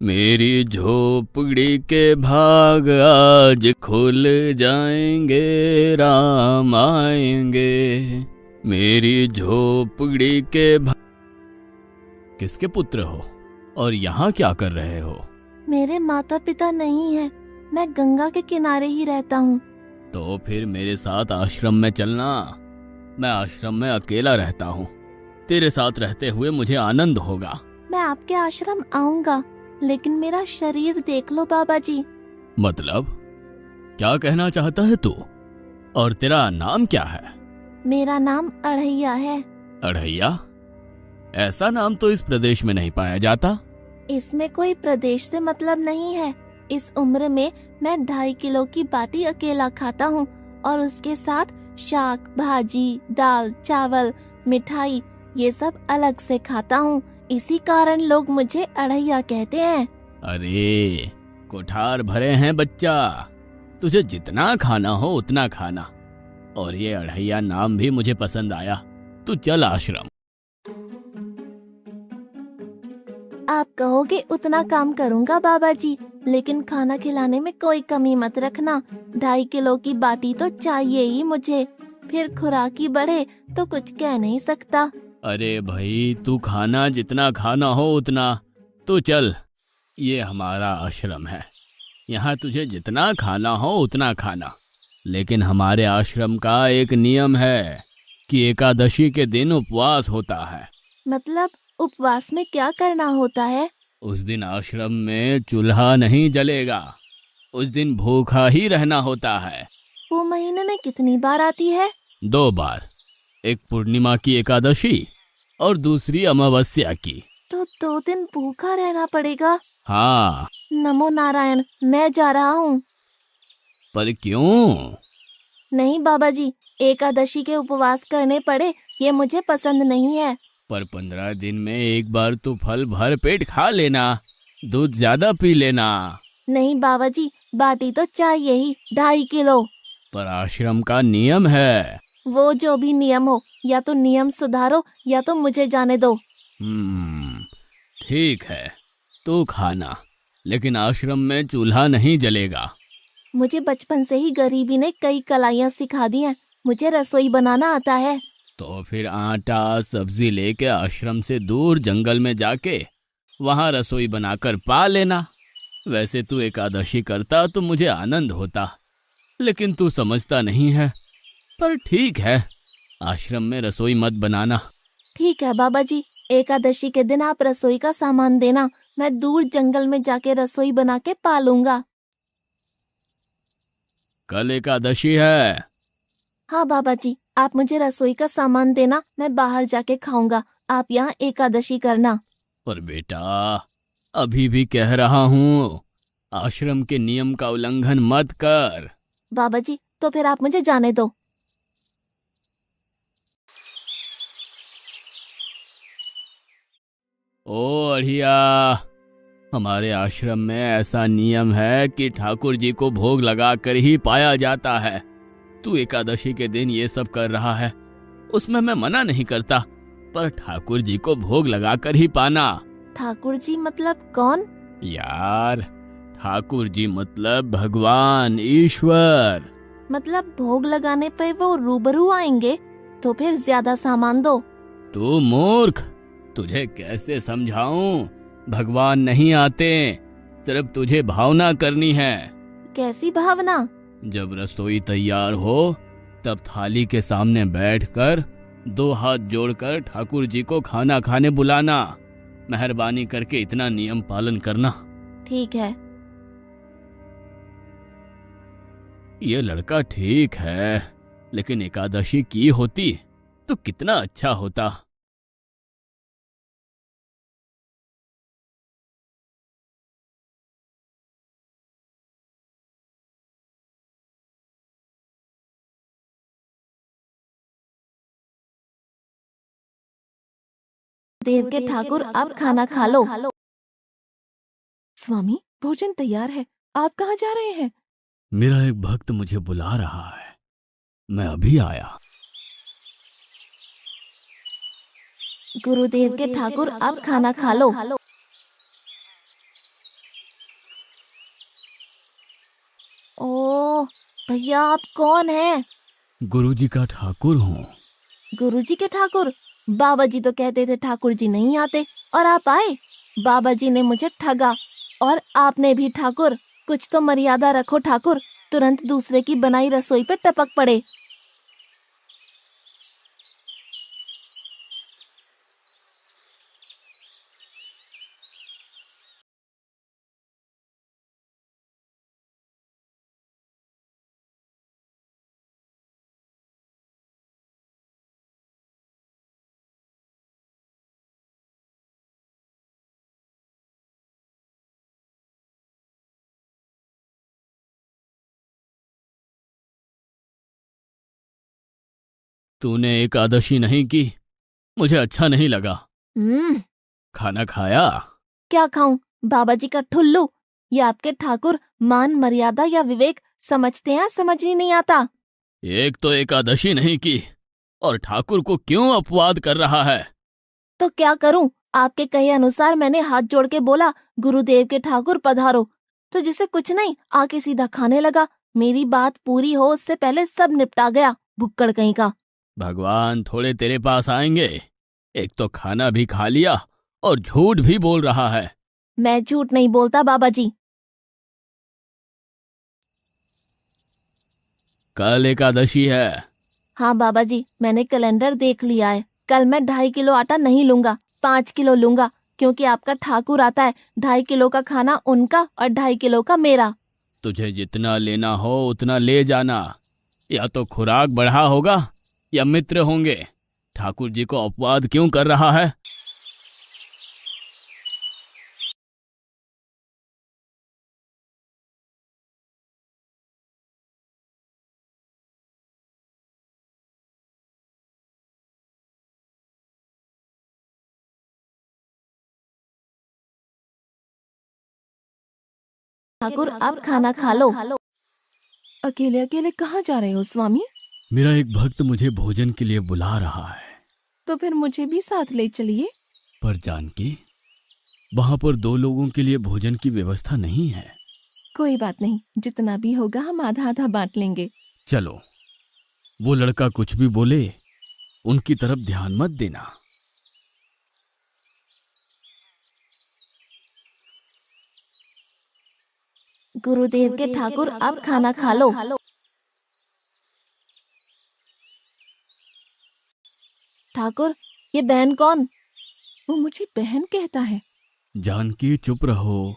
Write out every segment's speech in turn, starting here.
मेरी झोपड़ी के भाग आज खुल जाएंगे, राम आएंगे। मेरी झोपड़ी के भाग। किसके पुत्र हो और यहाँ क्या कर रहे हो? मेरे माता पिता नहीं है, मैं गंगा के किनारे ही रहता हूँ। तो फिर मेरे साथ आश्रम में चलना। मैं आश्रम में अकेला रहता हूँ, तेरे साथ रहते हुए मुझे आनंद होगा। मैं आपके आश्रम आऊंगा, लेकिन मेरा शरीर देख लो बाबा जी। मतलब क्या कहना चाहता है तू? और तेरा नाम क्या है? मेरा नाम अढ़ैया है। अढ़ैया? ऐसा नाम तो इस प्रदेश में नहीं पाया जाता। इसमें कोई प्रदेश से मतलब नहीं है। इस उम्र में मैं 2.5 किलो की बाटी अकेला खाता हूँ और उसके साथ शाक, भाजी, दाल, चावल, मिठाई ये सब अलग से खाता हूँ। इसी कारण लोग मुझे अढ़ैया कहते हैं। अरे कुठार भरे हैं बच्चा, तुझे जितना खाना हो उतना खाना। और ये अढ़ैया नाम भी मुझे पसंद आया। तू चल आश्रम। आप कहोगे उतना काम करूँगा बाबा जी, लेकिन खाना खिलाने में कोई कमी मत रखना। 2.5 किलो की बाटी तो चाहिए ही मुझे, फिर खुराकी बढ़े तो कुछ कह नहीं सकता। अरे भाई, तू खाना जितना खाना हो उतना। तू चल, ये हमारा आश्रम है, यहाँ तुझे जितना खाना हो उतना खाना। लेकिन हमारे आश्रम का एक नियम है कि एकादशी के दिन उपवास होता है। मतलब उपवास में क्या करना होता है? उस दिन आश्रम में चूल्हा नहीं जलेगा, उस दिन भूखा ही रहना होता है। वो महीने में कितनी बार आती है? 2 बार, एक पूर्णिमा की एकादशी और दूसरी अमावस्या की। तो 2 दिन भूखा रहना पड़ेगा। हाँ। नमो नारायण, मैं जा रहा हूँ। पर क्यों? नहीं बाबा जी, एकादशी के उपवास करने पड़े ये मुझे पसंद नहीं है। पर 15 दिन में एक बार तो फल भर पेट खा लेना, दूध ज्यादा पी लेना। नहीं बाबा जी, बाटी तो चाहिए ही 2.5 किलो। पर आश्रम का नियम है। वो जो भी नियम हो, या तो नियम सुधारो या तो मुझे जाने दो। ठीक है, तू खाना, लेकिन आश्रम में चूल्हा नहीं जलेगा। मुझे बचपन से ही गरीबी ने कई कलाइयाँ सिखा दी हैं। मुझे रसोई बनाना आता है। तो फिर आटा सब्जी लेके आश्रम से दूर जंगल में जाके वहां रसोई बनाकर पा लेना। वैसे तू एकादशी करता तो मुझे आनंद होता, लेकिन तू समझता नहीं है। पर ठीक है, आश्रम में रसोई मत बनाना। ठीक है बाबा जी, एकादशी के दिन आप रसोई का सामान देना, मैं दूर जंगल में जाके रसोई बना के पालूंगा। कल एकादशी है। हाँ बाबा जी, आप मुझे रसोई का सामान देना, मैं बाहर जाके खाऊंगा। आप यहाँ एकादशी करना। पर बेटा, अभी भी कह रहा हूँ, आश्रम के नियम का उल्लंघन मत कर। बाबा जी, तो फिर आप मुझे जाने दो। ओ अढ़िया, हमारे आश्रम में ऐसा नियम है कि ठाकुर जी को भोग लगा कर ही पाया जाता है। तू एकादशी के दिन ये सब कर रहा है, उसमें मैं मना नहीं करता, पर ठाकुर जी को भोग लगा कर ही पाना। ठाकुर जी मतलब कौन? यार, ठाकुर जी मतलब भगवान ईश्वर। मतलब भोग लगाने पे वो रूबरू आएंगे? तो फिर ज्यादा सामान दो। तू मूर्ख, तुझे कैसे समझाऊं? भगवान नहीं आते, सिर्फ तुझे भावना करनी है। कैसी भावना? जब रसोई तैयार हो तब थाली के सामने बैठकर 2 हाथ जोड़कर ठाकुर जी को खाना खाने बुलाना। मेहरबानी करके इतना नियम पालन करना। ठीक है। ये लड़का ठीक है, लेकिन एकादशी की होती तो कितना अच्छा होता। देव के ठाकुर, आप खाना खा लो। स्वामी, भोजन तैयार है, आप कहाँ जा रहे हैं? मेरा एक भक्त मुझे बुला रहा है, मैं अभी आया। गुरुदेव के ठाकुर, आप खाना खा लो। भैया आप कौन हैं? गुरुजी का ठाकुर हूँ। गुरुजी के ठाकुर? बाबा जी तो कहते थे ठाकुर जी नहीं आते और आप आए। बाबा जी ने मुझे ठगा और आपने भी ठाकुर। कुछ तो मर्यादा रखो ठाकुर, तुरंत दूसरे की बनाई रसोई पे टपक पड़े। तूने एकादशी नहीं की, मुझे अच्छा नहीं लगा। हम्म। खाना खाया? क्या खाऊं? बाबा जी का ठुल्लू। ये आपके ठाकुर मान मर्यादा या विवेक समझते हैं, समझ ही नहीं आता। एक तो एकादशी नहीं की और ठाकुर को क्यों अपवाद कर रहा है? तो क्या करूं? आपके कहे अनुसार मैंने हाथ जोड़ के बोला गुरुदेव के ठाकुर पधारो, तो जिसे कुछ नहीं आके सीधा खाने लगा। मेरी बात पूरी हो उससे पहले सब निपटा गया, भुक्कड़ कहीं का। भगवान थोड़े तेरे पास आएंगे। एक तो खाना भी खा लिया और झूठ भी बोल रहा है। मैं झूठ नहीं बोलता बाबा जी। कल एकादशी है। हाँ बाबा जी, मैंने कैलेंडर देख लिया है। कल मैं 2.5 किलो आटा नहीं लूंगा, 5 किलो लूंगा, क्योंकि आपका ठाकुर आता है। 2.5 किलो का खाना उनका और 2.5 किलो का मेरा। तुझे जितना लेना हो उतना ले जाना। या तो खुराक बढ़ा होगा या मित्र होंगे। ठाकुर जी को अपवाद क्यों कर रहा है? ठाकुर आप खाना खा लो। अकेले अकेले कहाँ जा रहे हो स्वामी? मेरा एक भक्त मुझे भोजन के लिए बुला रहा है। तो फिर मुझे भी साथ ले चलिए। पर जानकी, वहां पर 2 लोगों के लिए भोजन की व्यवस्था नहीं है। कोई बात नहीं, जितना भी होगा हम आधा आधा बांट लेंगे। चलो, वो लड़का कुछ भी बोले उनकी तरफ ध्यान मत देना। गुरुदेव के ठाकुर आप खाना खा लो। ठाकुर, ये बहन कौन? वो मुझे बहन कहता है। जानकी चुप रहो,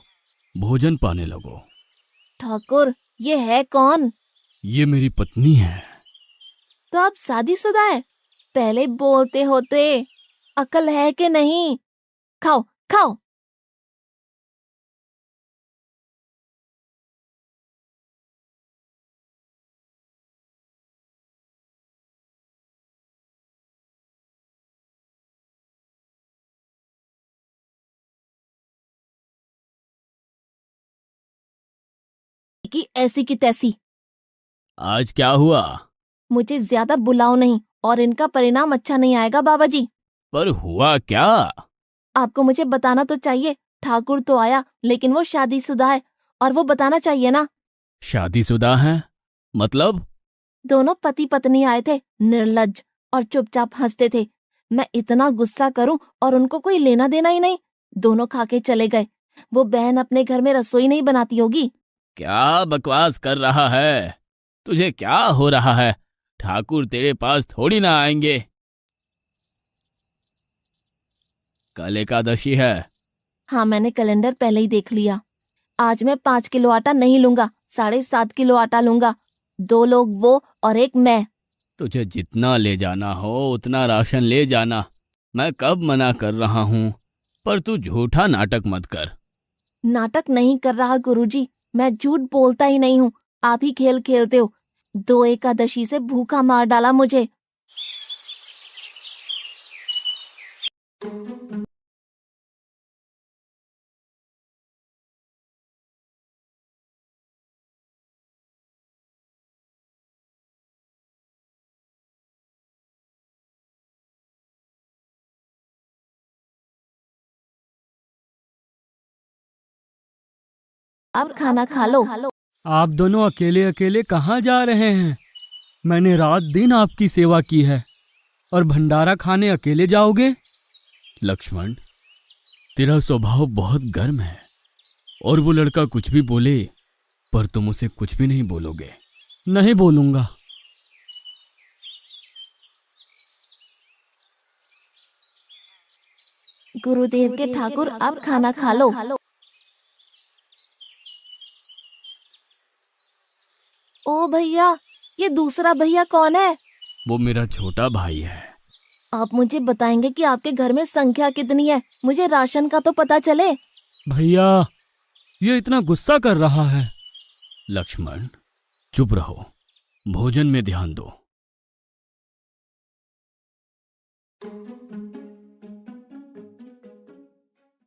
भोजन पाने लगो। ठाकुर, ये है कौन? ये मेरी पत्नी है। तो आप शादीशुदा है? पहले बोलते होते। अकल है कि नहीं? खाओ खाओ। कि ऐसी की तैसी। आज क्या हुआ? मुझे ज्यादा बुलाओ नहीं, और इनका परिणाम अच्छा नहीं आएगा बाबा जी। पर हुआ क्या? आपको मुझे बताना तो चाहिए। ठाकुर तो आया, लेकिन वो शादीशुदा है, और वो बताना चाहिए ना। शादीशुदा है? मतलब? दोनों पति पत्नी आए थे, निर्लज्ज, और चुपचाप हंसते थे। मैं इतना गुस्सा करूं और उनको कोई लेना देना ही नहीं। दोनों खा के चले गए। वो बहन अपने घर में रसोई नहीं बनाती होगी। क्या बकवास कर रहा है? तुझे क्या हो रहा है? ठाकुर तेरे पास थोड़ी ना आएंगे। कल एकादशी है। हाँ, मैंने कैलेंडर पहले ही देख लिया। आज मैं 5 किलो आटा नहीं लूंगा, 7.5 किलो आटा लूंगा। 2 लोग वो और एक मैं। तुझे जितना ले जाना हो उतना राशन ले जाना। मैं कब मना कर रहा हूँ, पर तू झूठा नाटक मत कर। नाटक नहीं कर रहा गुरुजी, मैं झूठ बोलता ही नहीं हूँ। आप ही खेल खेलते हो। 2 एकादशी से भूखा मार डाला मुझे। अब खाना खा लो। आप दोनों अकेले अकेले कहाँ जा रहे हैं? मैंने रात दिन आपकी सेवा की है और भंडारा खाने अकेले जाओगे? लक्ष्मण, तेरा स्वभाव बहुत गर्म है और वो लड़का कुछ भी बोले पर तुम उसे कुछ भी नहीं बोलोगे। नहीं बोलूंगा। गुरुदेव के ठाकुर, अब खाना खा लो। ओ भैया, ये दूसरा भैया कौन है? वो मेरा छोटा भाई है। आप मुझे बताएंगे कि आपके घर में संख्या कितनी है? मुझे राशन का तो पता चले। भैया, ये इतना गुस्सा कर रहा है। लक्ष्मण, चुप रहो, भोजन में ध्यान दो।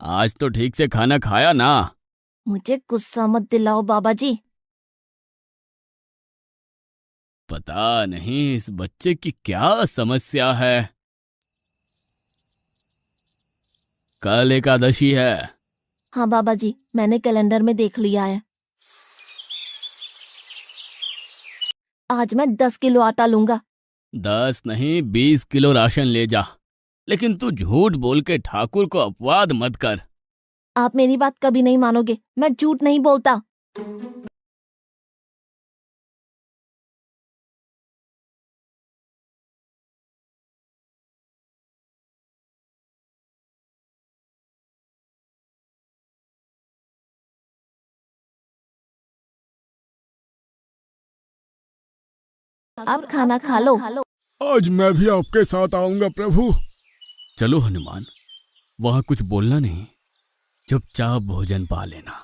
आज तो ठीक से खाना खाया ना? मुझे गुस्सा मत दिलाओ बाबा जी। पता नहीं इस बच्चे की क्या समस्या है। कल एकादशी है। हाँ बाबा जी, मैंने कैलेंडर में देख लिया है। आज मैं 10 किलो आटा लूंगा। 10 नहीं 20 किलो राशन ले जा, लेकिन तू झूठ बोल के ठाकुर को अपवाद मत कर। आप मेरी बात कभी नहीं मानोगे, मैं झूठ नहीं बोलता। अब खाना खा लो। आज मैं भी आपके साथ आऊंगा प्रभु। चलो हनुमान, वहां कुछ बोलना नहीं, चुपचाप भोजन पा लेना।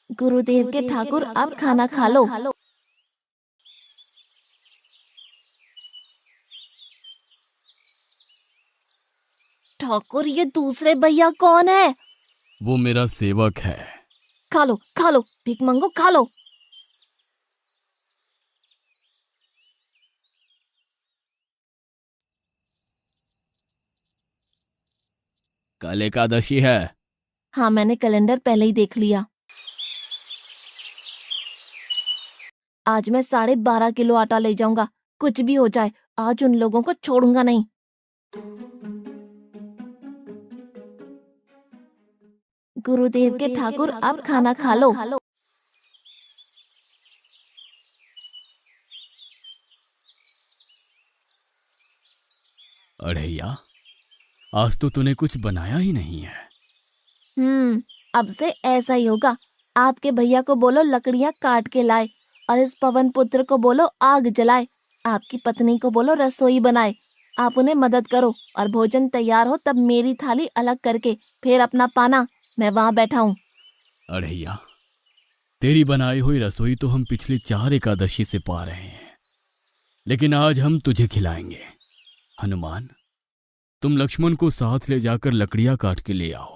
गुरुदेव के ठाकुर, अब खाना खा लो। ठाकुर, ये दूसरे भैया कौन है? वो मेरा सेवक है। खा लो खा लो, भीख मंगो, खा लो। कल एकादशी है। हाँ, मैंने कैलेंडर पहले ही देख लिया। आज मैं 12.5 किलो आटा ले जाऊंगा। कुछ भी हो जाए, आज उन लोगों को छोड़ूंगा नहीं। गुरुदेव के ठाकुर, अब खाना खा लो। अढ़ैया, आज तो तूने कुछ बनाया ही नहीं है। अब से ऐसा ही होगा। आपके भैया को बोलो लकड़ियां काट के लाए, और इस पवन पुत्र को बोलो आग जलाए। आपकी पत्नी को बोलो रसोई बनाए। आप उन्हें मदद करो, और भोजन तैयार हो तब मेरी थाली अलग करके फिर अपना पाना। मैं वहां बैठा हूँ। अढ़ैया, तेरी बनाई हुई रसोई तो हम पिछली 4 एकादशी से पा रहे हैं, लेकिन आज हम तुझे खिलाएंगे। हनुमान, तुम लक्ष्मण को साथ ले जाकर लकड़ियां काट के ले आओ।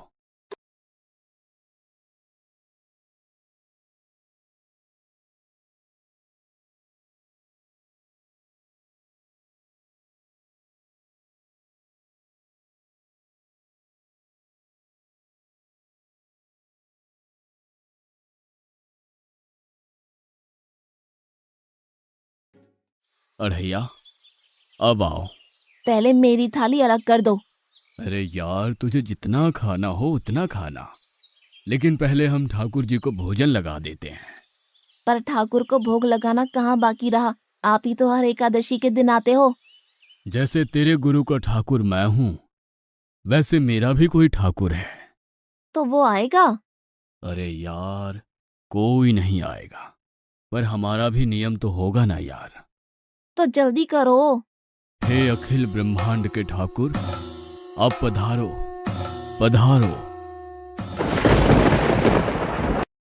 अढ़ैया, अब आओ। पहले मेरी थाली अलग कर दो। अरे यार, तुझे जितना खाना हो उतना खाना, लेकिन पहले हम ठाकुर जी को भोजन लगा देते हैं। पर ठाकुर को भोग लगाना कहाँ बाकी रहा? आप ही तो हर एकादशी के दिन आते हो। जैसे तेरे गुरु का ठाकुर मैं हूं, वैसे मेरा भी कोई ठाकुर है। तो वो आएगा? अरे यार, कोई नहीं आएगा, पर हमारा भी नियम तो होगा ना यार। तो जल्दी करो। हे अखिल ब्रह्मांड के ठाकुर, अब पधारो पधारो।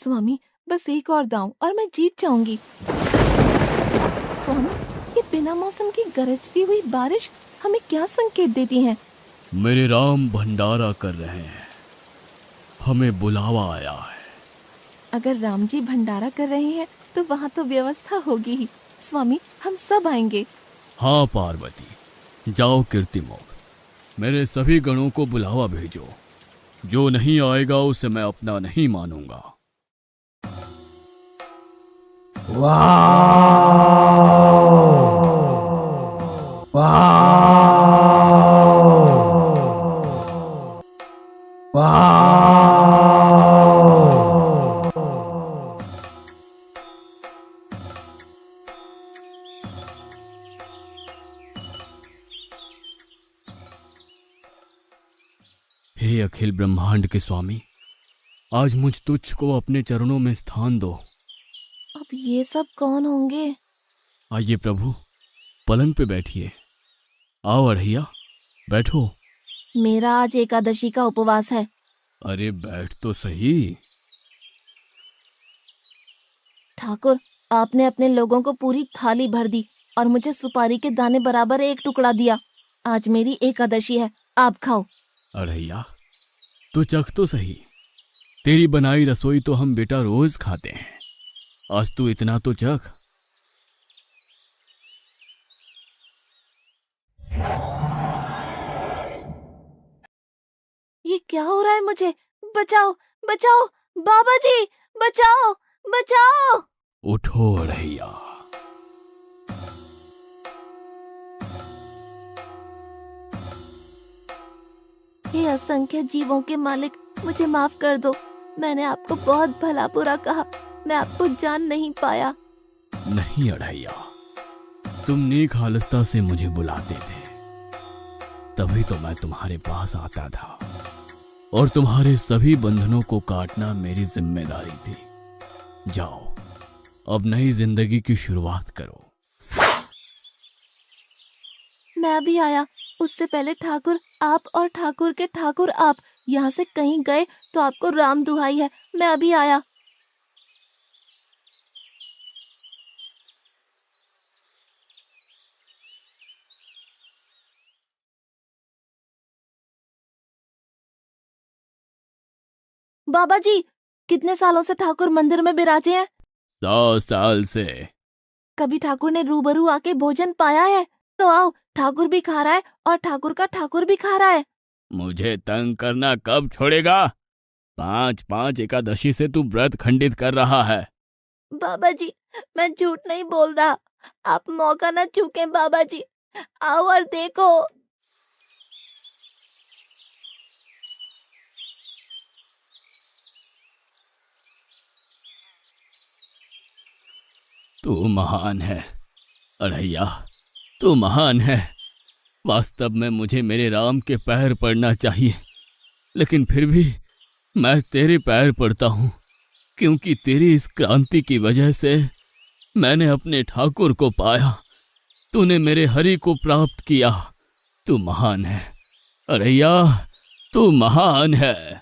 स्वामी, बस एक और दांव और मैं जीत जाऊंगी। स्वामी, ये बिना मौसम की गरजती हुई बारिश हमें क्या संकेत देती है? मेरे राम भंडारा कर रहे हैं, हमें बुलावा आया है। अगर राम जी भंडारा कर रहे हैं तो वहाँ तो व्यवस्था होगी ही। स्वामी, हम सब आएंगे। हाँ पार्वती, जाओ कीर्तिमोग, मेरे सभी गणों को बुलावा भेजो। जो नहीं आएगा उसे मैं अपना नहीं मानूंगा। हे अखिल ब्रह्मांड के स्वामी, आज मुझ तुच्छ को अपने चरणों में स्थान दो। अब ये सब कौन होंगे? आइए प्रभु, पलंग पे बैठिए। आओ अढ़ैया, बैठो। मेरा आज एकादशी का उपवास है। अरे बैठ तो सही। ठाकुर, आपने अपने लोगों को पूरी थाली भर दी और मुझे सुपारी के दाने बराबर एक टुकड़ा दिया। आज मेरी एकादशी है, आप खाओ। अढ़ैया, तू चख तो सही। तेरी बनाई रसोई तो हम बेटा रोज खाते हैं, आज तू इतना तो चख। ये क्या हो रहा है मुझे? बचाओ बचाओ, बाबा जी बचाओ बचाओ। उठो अढ़ैया। हे असंख्य जीवों के मालिक, मुझे माफ कर दो। मैंने आपको बहुत भला बुरा कहा, मैं आपको जान नहीं पाया। नहीं अढ़ैया, तुम नेक हालस्ता से मुझे बुलाते थे, तभी तो मैं तुम्हारे पास आता था, और तुम्हारे सभी बंधनों को काटना मेरी जिम्मेदारी थी। जाओ, अब नई जिंदगी की शुरुआत करो। मैं अभी आया। उससे पहले ठाकुर आप और ठाकुर के ठाकुर आप यहाँ से कहीं गए तो आपको राम दुहाई है, मैं अभी आया। बाबा जी, कितने सालों से ठाकुर मंदिर में बिराजे हैं? 100 साल से। कभी ठाकुर ने रूबरू आके भोजन पाया है? तो आओ, ठाकुर भी खा रहा है और ठाकुर का ठाकुर भी खा रहा है। मुझे तंग करना कब छोड़ेगा? 5-5 एकादशी से तू व्रत खंडित कर रहा है। बाबा जी, मैं झूठ नहीं बोल रहा, आप मौका न चूकें बाबा जी, आओ और देखो। तू महान है अढ़ैया, तू महान है। वास्तव में मुझे मेरे राम के पैर पड़ना चाहिए, लेकिन फिर भी मैं तेरे पैर पड़ता हूँ, क्योंकि तेरी इस क्रांति की वजह से मैंने अपने ठाकुर को पाया। तूने मेरे हरि को प्राप्त किया। तू महान है अढ़ैया, तू महान है।